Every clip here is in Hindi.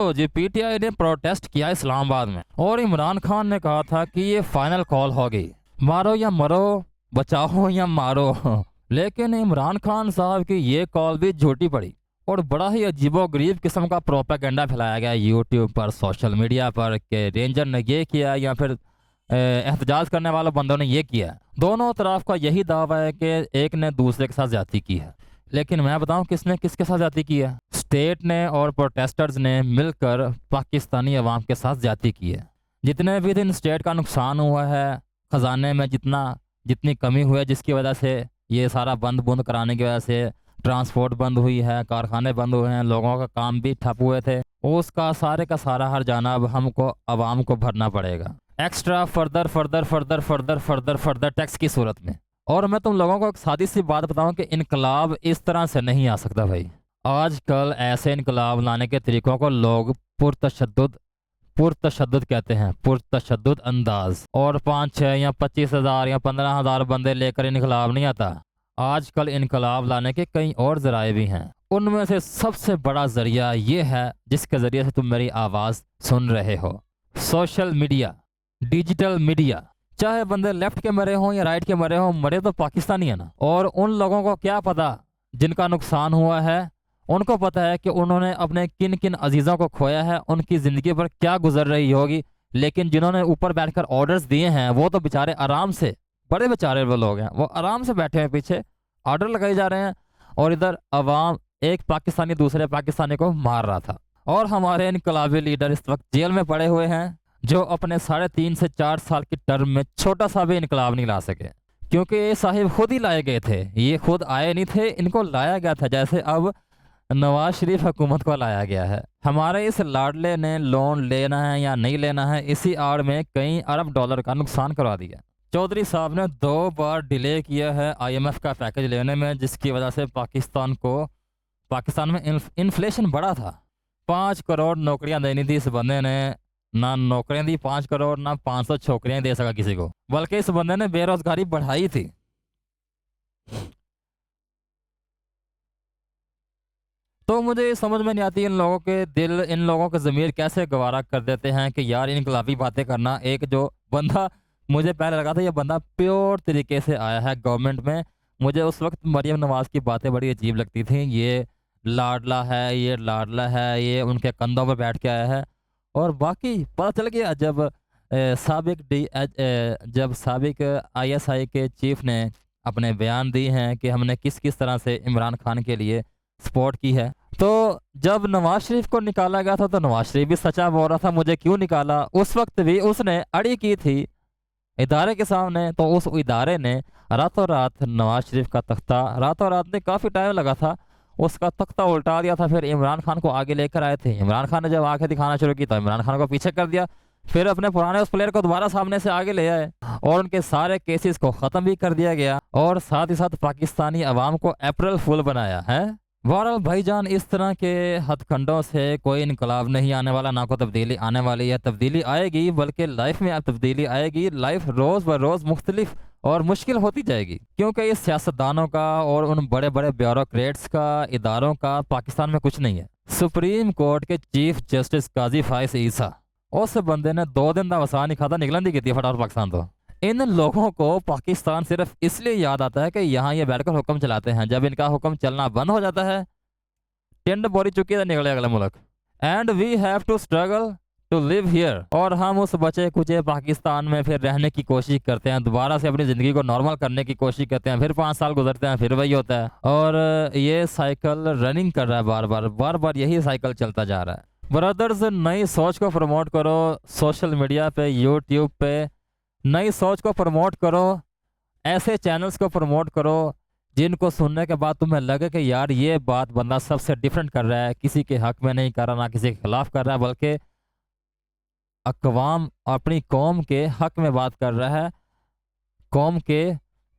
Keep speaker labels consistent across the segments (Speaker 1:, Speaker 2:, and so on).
Speaker 1: तो जी पीटीआई ने प्रोटेस्ट किया इस्लामाबाद में और इमरान खान ने कहा था कि ये फाइनल कॉल होगी, मारो या मरो, बचाओ या मारो। लेकिन इमरान खान साहब की ये कॉल भी झूठी पड़ी और बड़ा ही अजीबोगरीब किस्म का प्रोपेगेंडा फैलाया गया यूट्यूब पर, सोशल मीडिया पर कि रेंजर ने ये किया या फिर एहतजाज करने वाले बंदों ने ये किया। दोनों तरफ का यही दावा है कि एक ने दूसरे के साथ ज्यादती की है। लेकिन मैं बताऊं किसने किसके साथ ज्यादती की है? स्टेट ने और प्रोटेस्टर्स ने मिलकर पाकिस्तानी अवाम के साथ ज्यादती की है। जितने भी दिन स्टेट का नुकसान हुआ है, खजाने में जितनी कमी हुई है, जिसकी वजह से ये सारा बंद बुंद कराने की वजह से ट्रांसपोर्ट बंद हुई है, कारखाने बंद हुए हैं, लोगों का काम भी ठप हुए थे, उसका सारे का सारा हर जाना अब हमको अवाम को भरना पड़ेगा extra further further further further further further tax की सूरत में। और मैं तुम लोगों को एक सादी सी बात बताऊं कि इनकलाब इस तरह से नहीं आ सकता भाई। आजकल ऐसे इनकलाब लाने के तरीकों को लोग पुरतशद्दुद कहते हैं, पुरतशद्दुद अंदाज। और 5-6 या 25,000 या 15,000 बंदे लेकर इनकलाब नहीं आता। आजकल इनकलाब लाने के कई और जराए भी हैं। उनमें से सबसे बड़ा जरिया ये है जिसके जरिए से तुम मेरी आवाज़ सुन रहे हो, सोशल मीडिया, डिजिटल मीडिया। चाहे बंदे लेफ्ट के मरे हों या राइट के मरे हों, मरे तो पाकिस्तानी है ना। और उन लोगों को क्या पता जिनका नुकसान हुआ है, उनको पता है कि उन्होंने अपने किन किन अजीज़ों को खोया है, उनकी ज़िंदगी पर क्या गुजर रही होगी। लेकिन जिन्होंने ऊपर बैठकर ऑर्डर्स दिए हैं वो तो बेचारे आराम से, बड़े बेचारे वो लोग हैं, वो आराम से बैठे हैं, पीछे ऑर्डर लगाए जा रहे हैं। और इधर अवाम, एक पाकिस्तानी दूसरे पाकिस्तानी को मार रहा था। और हमारे इनकलाबी लीडर इस वक्त जेल में पड़े हुए हैं, जो अपने 3.5 से 4 साल की टर्म में छोटा सा भी इनकलाब नहीं ला सके, क्योंकि ये साहिब खुद ही लाए गए थे। ये खुद आए नहीं थे, इनको लाया गया था, जैसे अब नवाज शरीफ हुकूमत को लाया गया है। हमारे इस लाडले ने लोन लेना है या नहीं लेना है, इसी आड़ में कई अरब डॉलर का नुकसान करवा दिया। चौधरी साहब ने 2 बार डिले किया है IMF का पैकेज लेने में, जिसकी वजह से पाकिस्तान में इन्फ्लेशन बढ़ा था। 5 करोड़ नौकरियां देनी थी इस बंदे ने, ना नौकरियां दी 5 करोड़, ना 500 छोकरियां दे सका किसी को, बल्कि इस बंदे ने बेरोजगारी बढ़ाई थी। तो मुझे ये समझ में नहीं आती इन लोगों के दिल, इन लोगों के ज़मीर कैसे गवारा कर देते हैं कि यार इनकलाबी बातें करना। एक जो बंदा, मुझे पहले लगा था ये बंदा प्योर तरीके से आया है गवर्नमेंट में। मुझे उस वक्त मरियम नवाज की बातें बड़ी अजीब लगती थी, ये लाडला है, ये लाडला है, ये उनके कंधों पर बैठ के आया है। और बाकी पता चल गया जब साबिक ISI के चीफ ने अपने बयान दिए हैं कि हमने किस किस तरह से इमरान खान के लिए सपोर्ट की है। तो जब नवाज शरीफ को निकाला गया था तो नवाज शरीफ भी सच्चा बोल रहा था, मुझे क्यों निकाला। उस वक्त भी उसने अड़ी की थी इदारे के सामने, तो उस इदारे ने रातों रात नवाज शरीफ का तख्ता, रातों रात ने काफ़ी टाइम लगा था, उसका तख्ता उल्टा दिया था। फिर इमरान खान को आगे लेकर आए थे। इमरान खान ने जब आगे दिखाना शुरू की तो इमरान खान को पीछे कर दिया। फिर अपने पुराने उस प्लेयर को दोबारा सामने से आगे ले आए और उनके सारे केसेस को ख़त्म भी कर दिया गया, और साथ ही साथ पाकिस्तानी अवाम को अप्रैल फूल बनाया है। बहरहाल भाईजान, इस तरह के हथकंडों से कोई इनकलाब नहीं आने वाला, ना को तब्दीली आने वाली है। तब्दीली आएगी, बल्कि लाइफ में अब तब्दीली आएगी। लाइफ रोज़ ब रोज़ मुख्तलिफ और मुश्किल होती जाएगी, क्योंकि ये सियासतदानों का और उन बड़े बड़े ब्यूरोक्रेट्स का, इदारों का पाकिस्तान में कुछ नहीं है। सुप्रीम कोर्ट के चीफ जस्टिस काजी फाइज ईसा, उस बंदे ने 2 दिन का वसा नहीं खाता, निकलन दी की थी फटाफट पाकिस्तान। तो इन लोगों को पाकिस्तान सिर्फ इसलिए याद आता है कि यहाँ ये बैठकर हुक्म चलाते हैं। जब इनका हुक्म चलना बंद हो जाता है, टिंड बोरी चुकी है, निकले अगले मुल्क। And we have to struggle to live here. और हम उस बचे कुचे पाकिस्तान में फिर रहने की कोशिश करते हैं, दोबारा से अपनी ज़िंदगी को नॉर्मल करने की कोशिश करते हैं। फिर 5 साल गुजरते हैं, फिर वही होता है, और ये साइकिल रनिंग कर रहा है, बार बार यही साइकिल चलता जा रहा है। ब्रदर्स, नई सोच को प्रमोट करो सोशल मीडिया पे, यूट्यूब पे। नई सोच को प्रमोट करो, ऐसे चैनल्स को प्रमोट करो जिनको सुनने के बाद तुम्हें लगे कि यार ये बात बंदा सबसे डिफरेंट कर रहा है, किसी के हक में नहीं कर रहा, ना किसी के खिलाफ कर रहा है, बल्कि अकवाम, अपनी कौम के हक में बात कर रहा है, कौम के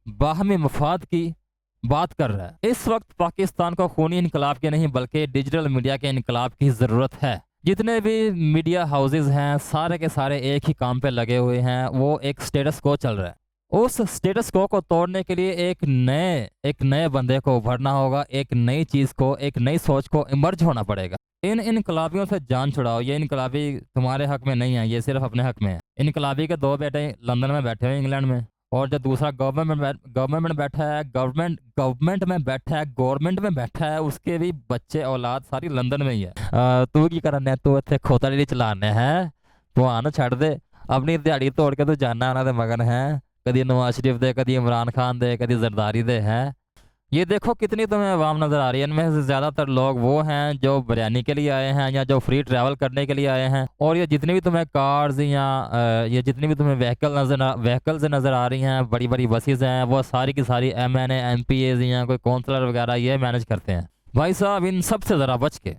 Speaker 1: बाहमी मफाद की बात कर रहा है। इस वक्त पाकिस्तान को खूनी इनकलाब के नहीं बल्कि डिजिटल मीडिया के इनकलाब की ज़रूरत है। जितने भी मीडिया हाउसेस हैं सारे के सारे एक ही काम पे लगे हुए हैं, वो एक स्टेटस को चल रहा है। उस स्टेटस को तोड़ने के लिए एक नए बंदे को उभरना होगा, एक नई चीज़ को, एक नई सोच को इमर्ज होना पड़ेगा। इन इनकलाबियों से जान छुड़ाओ। ये इनकलाबी तुम्हारे हक में नहीं है, ये सिर्फ अपने हक में है। इनकलाबी के दो बेटे लंदन में बैठे हुए, इंग्लैंड में, और जो दूसरा गवर्नमेंट में बैठा है, गवर्नमेंट में बैठा है, उसके भी बच्चे औलाद सारी लंदन में ही है। तू की करना है, तू इतने खोतड़ी चलाने है, तू आना छड़ दे, अपनी दिहाड़ी तोड़ के तू जाना आना दे मगन है। कभी नवाज शरीफ दे, कभी इमरान खान दे, कभी जरदारी दे है। ये देखो कितनी तुम्हें आवाम नज़र आ रही है। इनमें से ज़्यादातर लोग वो हैं जो बिरयानी के लिए आए हैं या जो फ्री ट्रैवल करने के लिए आए हैं। और ये जितनी भी तुम्हें कार्स या ये जितनी भी तुम्हें व्हीकल्स नज़र आ रही हैं, बड़ी बड़ी बसेस हैं, वो सारी की सारी MNA MPAs या कोई काउंसलर वगैरह ये मैनेज करते हैं। भाई साहब इन सब से ज़रा बच के